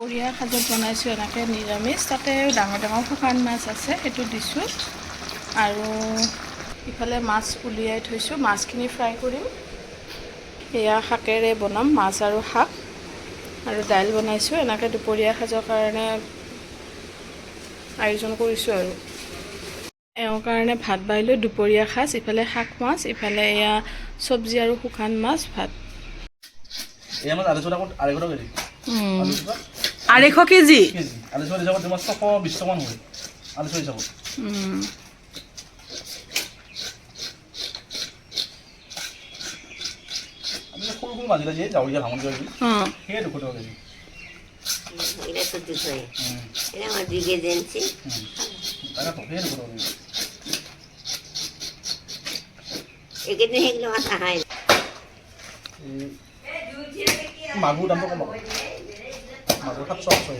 দুপৰীয়া সাজত বনাইছোঁ এনেকৈ নিৰামিষ, তাতে ডাঙৰ ডাঙৰ শুকান মাছ আছে, সেইটো দিছোঁ। আৰু ইফালে মাছ উলিয়াই থৈছোঁ, মাছখিনি ফ্ৰাই কৰিম। এয়া শাকেৰে বনাম, মাছ আৰু শাক আৰু দাইল বনাইছোঁ। এনেকৈ দুপৰীয়া সাজৰ কাৰণে আয়োজন কৰিছোঁ আৰু এওঁৰ কাৰণে ভাত বাঢ়িলোঁ, দুপৰীয়া সাজ। ইফালে শাক মাছ, ইফালে এয়া চব্জি আৰু শুকান মাছ, ভাত। 250 কেজি আলু চব্জি হিচাপত তোমাৰ 120 টকামান হয় আলু চব্জি হিচাপত। আমি সৰু সৰু মাছ দিয়ে জাউৰীয়া ভাঙন কৰি সেয়ে 200 টকা কেজি। এটা তো 200 এটা আমার 2 কেজি এনেছি তারা তো ফের করো একেদিন হেগলো মাছ আহাই মাগুর দাম তো কম মাগুর 700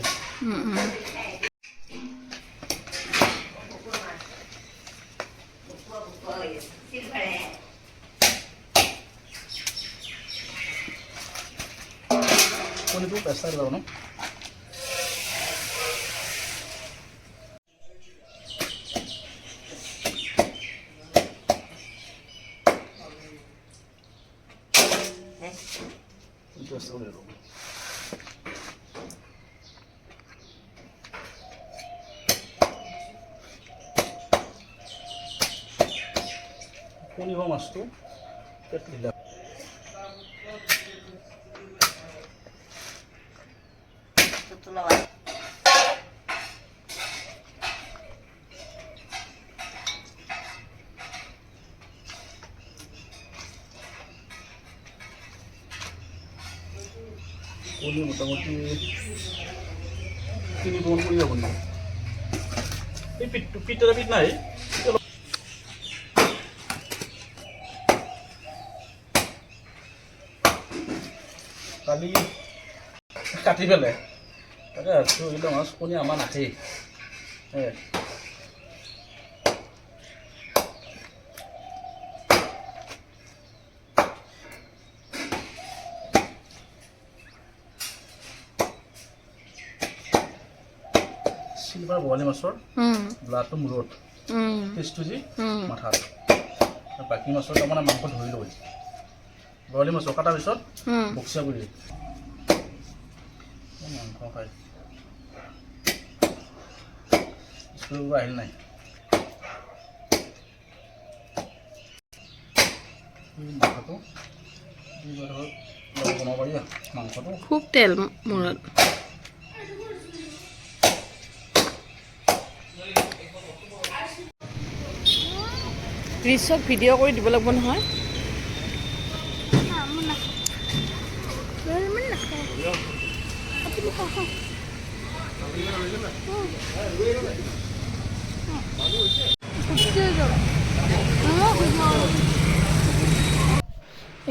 Pone tu pesar lo, ¿no? Entonces, ¿dónde lo? Pone vamos tú, ¿qué te da? Poli motamoti 3 pound poli hobo na ei pitara pit nai kali kati pele ada tu ilo mas poni ama nathi silver bowali masor blood to murot taste to ji matha baki masor ta mana mangko dhoi loi bowali masor kata bisot boxia guri mangko khai school ba hil nai matha to dibar hol bono bariya mangko to khub tel murat ৰিচক video' কৰি দিব লাগিব নহয়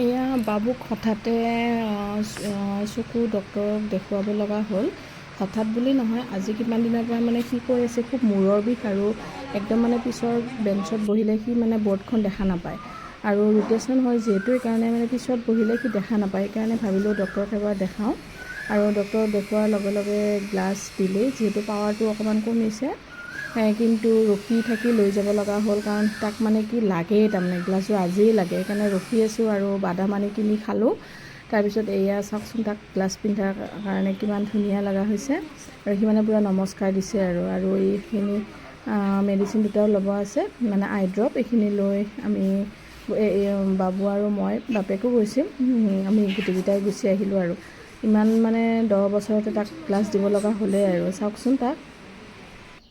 এয়া বাবুক হঠাতে চকু ডক্টৰক দেখুৱাব লগা হ'ল। হঠাৎ বুলি নহয়, আজি কিমান দিনৰ পৰা মানে সি কৈ আছে খুব মূৰৰ বিষ আৰু একদম মানে পিছৰ বেঞ্চত বহিলে সি মানে বৰ্ডখন দেখা নাপায় আৰু ৰোটেশ্যন হয় যিহেতু সেইকাৰণে মানে পিছত বহিলে সি দেখা নাপায়। সেইকাৰণে ভাবিলোঁ ডক্টৰক এবাৰ দেখাওঁ আৰু ডক্টৰক দেখুৱাৰ লগে লগে গ্লাছ দিলেই, যিহেতু পাৱাৰটো অকণমান কমিছে কিন্তু ৰখি থাকি লৈ যাব লগা হ'ল কাৰণ তাক মানে কি লাগেই, তাৰমানে গ্লাছটো আজিয়েই লাগে। সেইকাৰণে ৰখি আছোঁ আৰু বাদাম আনি কিনি খালোঁ। তাৰপিছত এয়া চাওকচোন, তাক গ্লাছ পিন্ধাৰ কাৰণে কিমান ধুনীয়া লগা হৈছে আৰু সি মানে পূৰা নমস্কাৰ দিছে আৰু এইখিনি মেডিচিন দুটাও ল'ব আছে, মানে আই ড্ৰপ। এইখিনি লৈ আমি বাবু আৰু মই, বাপেকো গৈছিল, আমি গোটেইকেইটাই গুচি আহিলোঁ আৰু ইমান মানে 10 বছৰতে তাক গ্লাছ দিব লগা হ'লেই আৰু চাওকচোন তাক।